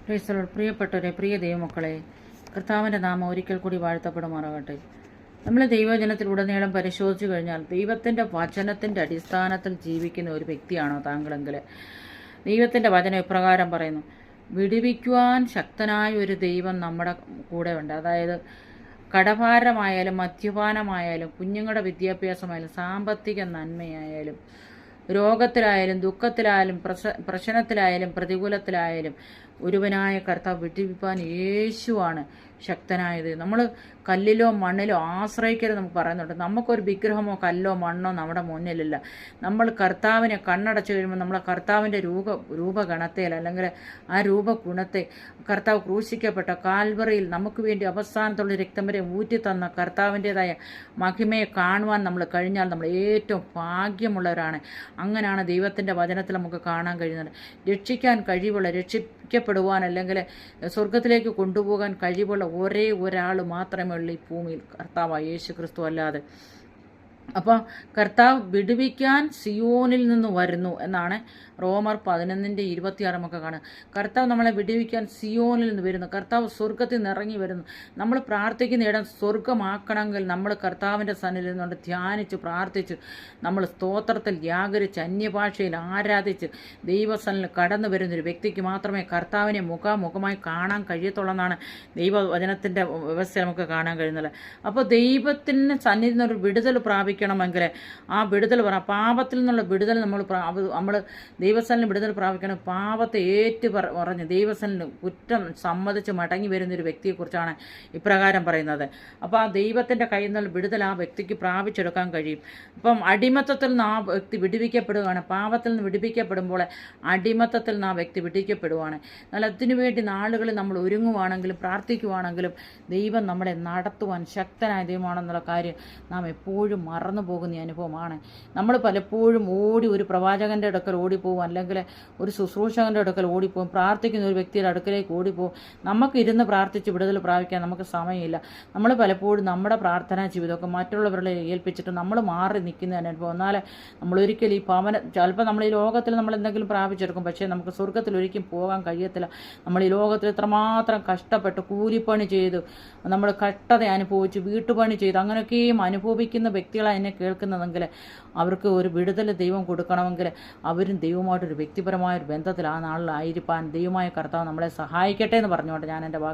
പ്രിയപ്പെട്ടവരെ, പ്രിയ ദൈവമക്കളെ, കർത്താവിൻ്റെ നാമം ഒരിക്കൽ കൂടി വാഴ്ത്തപ്പെടുമാറാകട്ടെ. നമ്മൾ ദൈവജനത്തിലുടനീളം പരിശോധിച്ചു കഴിഞ്ഞാൽ ദൈവത്തിൻ്റെ വചനത്തിൻ്റെ അടിസ്ഥാനത്തിൽ ജീവിക്കുന്ന ഒരു വ്യക്തിയാണോ താങ്കളെങ്കിൽ? ദൈവത്തിൻ്റെ വചനം ഇപ്രകാരം പറയുന്നു: വിടുവിക്കുവാൻ ശക്തനായ ഒരു ദൈവം നമ്മുടെ കൂടെ ഉണ്ട്. അതായത് കടഭാരമായാലും മദ്യപാനമായാലും കുഞ്ഞുങ്ങളുടെ വിദ്യാഭ്യാസമായാലും സാമ്പത്തിക നന്മയായാലും രോഗത്തിലായാലും ദുഃഖത്തിലായാലും പ്രശ്നത്തിലായാലും പ്രതികൂലത്തിലായാലും ഒരുവനായ കർത്താവ് വിടുവിപ്പാൻ യേശുവാണ് ശക്തനായത്. നമ്മൾ കല്ലിലോ മണ്ണിലോ ആശ്രയിക്കരുത് നമുക്ക് പറയുന്നുണ്ട്. നമുക്കൊരു വിഗ്രഹമോ കല്ലോ മണ്ണോ നമ്മുടെ മുന്നിലില്ല. നമ്മൾ കർത്താവിനെ കണ്ണടച്ചു കഴിയുമ്പോൾ നമ്മളെ കർത്താവിൻ്റെ രൂപഗണത്തെ അല്ലെങ്കിൽ ആ രൂപഗുണത്തെ കർത്താവ് ക്രൂശിക്കപ്പെട്ട കാൽവറിയിൽ നമുക്ക് വേണ്ടി അവസാനത്തുള്ള രക്തം വരെ ഊറ്റിത്തന്ന കർത്താവിൻ്റെതായ മഹിമയെ കാണുവാൻ നമ്മൾ കഴിഞ്ഞാൽ നമ്മൾ ഏറ്റവും ഭാഗ്യമുള്ളവരാണ്. അങ്ങനെയാണ് ദൈവത്തിൻ്റെ വചനത്തിൽ നമുക്ക് കാണാൻ കഴിയുന്നത്. രക്ഷിക്കാൻ കഴിവുള്ള, രക്ഷിക്കപ്പെടുവാൻ അല്ലെങ്കിൽ സ്വർഗത്തിലേക്ക് കൊണ്ടുപോകാൻ കഴിവുള്ള ഒരേ ഒരാൾ മാത്രമേ ഉള്ളൂ ഈ ഭൂമിയിൽ, കർത്താവായ യേശു ക്രിസ്തു അല്ലാതെ. അപ്പോൾ കർത്താവ് വിടുവിക്കാൻ സിയോനിൽ നിന്ന് വരുന്നു എന്നാണ് റോമർ 11:26 നമുക്ക് കാണുക. കർത്താവ് നമ്മളെ വിടുവിക്കാൻ സിയോനിൽ നിന്ന് വരുന്നു. കർത്താവ് സ്വർഗത്തിൽ നിന്ന് ഇറങ്ങി വരുന്നു. നമ്മൾ പ്രാർത്ഥിക്കുന്ന ഇടം സ്വർഗമാക്കണമെങ്കിൽ നമ്മൾ കർത്താവിൻ്റെ സന്നിധിയിൽ നിന്നുകൊണ്ട് ധ്യാനിച്ച് പ്രാർത്ഥിച്ച് നമ്മൾ സ്തോത്രത്തിൽ വ്യാകരിച്ച് അന്യഭാഷയിൽ ആരാധിച്ച് ദൈവസന്നിധിയിൽ കടന്നു വരുന്നൊരു വ്യക്തിക്ക് മാത്രമേ കർത്താവിനെ മുഖാമുഖമായി കാണാൻ കഴിയത്തുള്ളൂ ദൈവവചനത്തിൻ്റെ വ്യവസ്ഥ നമുക്ക് കാണാൻ കഴിയുന്നത്. അപ്പോൾ ദൈവത്തിന് സന്നിധിയിൽ നിന്നൊരു വിടുതൽ പ്രാപിക്കണമെങ്കിൽ ആ വിടുതൽ പാപത്തിൽ നിന്നുള്ള വിടുതൽ നമ്മൾ ദൈവസന്നിധിയിൽ വിടുതൽ പ്രാപിക്കണം. പാപത്തെ പറഞ്ഞ് ദൈവസന്നിധിയിൽ കുറ്റം സമ്മതിച്ച് മടങ്ങി വരുന്നൊരു വ്യക്തിയെക്കുറിച്ചാണ് ഇപ്രകാരം പറയുന്നത്. അപ്പോൾ ആ ദൈവത്തിൻ്റെ കയ്യിൽ നിന്നുള്ള വിടുതൽ ആ വ്യക്തിക്ക് പ്രാപിച്ചെടുക്കാൻ കഴിയും. അപ്പം അടിമത്തത്തിൽ നിന്ന് ആ വ്യക്തി വിടുവിക്കപ്പെടുകയാണ്. പാപത്തിൽ നിന്ന് വിടുവിക്കപ്പെടുമ്പോൾ അടിമത്തത്തിൽ നിന്ന് ആ വ്യക്തി വിടുവിക്കപ്പെടുവാണ്. എന്നാൽ അതിനുവേണ്ടി നാളുകളിൽ നമ്മൾ ഒരുങ്ങുവാണെങ്കിലും പ്രാർത്ഥിക്കുവാണെങ്കിലും ദൈവം നമ്മളെ നടത്തുവാൻ ശക്തനായ ദൈവമാണെന്നുള്ള കാര്യം നാം എപ്പോഴും മറന്നു പോകുന്ന അനുഭവമാണ്. നമ്മൾ പലപ്പോഴും ഒരു പ്രവാചകൻ്റെ അടുക്കൽ ഓടിപ്പോവും, അല്ലെങ്കിൽ ഒരു ശുശ്രൂഷകൻ്റെ അടുക്കൽ ഓടിപ്പോവും, പ്രാർത്ഥിക്കുന്ന ഒരു വ്യക്തിയുടെ അടുക്കലേക്ക് ഓടിപ്പോവും. നമുക്ക് ഇരുന്ന് പ്രാർത്ഥിച്ച് വിടുതൽ പ്രാപിക്കാൻ നമുക്ക് സമയമില്ല. നമ്മൾ പലപ്പോഴും നമ്മുടെ പ്രാർത്ഥനാ ജീവിതമൊക്കെ മറ്റുള്ളവരുടെ ഏൽപ്പിച്ചിട്ട് നമ്മൾ മാറി നിൽക്കുന്ന അനുഭവം. എന്നാൽ നമ്മളൊരിക്കലും ഈ ചിലപ്പോൾ നമ്മൾ ഈ ലോകത്തിൽ നമ്മൾ എന്തെങ്കിലും പ്രാപിച്ചെടുക്കും, പക്ഷേ നമുക്ക് സ്വർഗത്തിൽ ഒരിക്കലും പോകാൻ കഴിയത്തില്ല. നമ്മൾ ഈ ലോകത്തിൽ എത്രമാത്രം കഷ്ടപ്പെട്ട് കൂലിപ്പണി ചെയ്ത് നമ്മൾ കഷ്ടത അനുഭവിച്ച് വീട്ടുപണി ചെയ്ത് അങ്ങനെയൊക്കെയും അനുഭവിക്കുന്ന വ്യക്തികളാണ് എന്നെ കേൾക്കുന്നതെങ്കിൽ അവർക്ക് ഒരു വിടുതൽ ദൈവം കൊടുക്കണമെങ്കിൽ അവരും ദൈവമായിട്ടൊരു വ്യക്തിപരമായൊരു ബന്ധത്തിൽ ആ നാളിലായിരിക്കാൻ ദൈവമായ കർത്താവ് നമ്മളെ സഹായിക്കട്ടെ എന്ന് പറഞ്ഞുകൊണ്ട് ഞാൻ എൻ്റെ വാക്ക്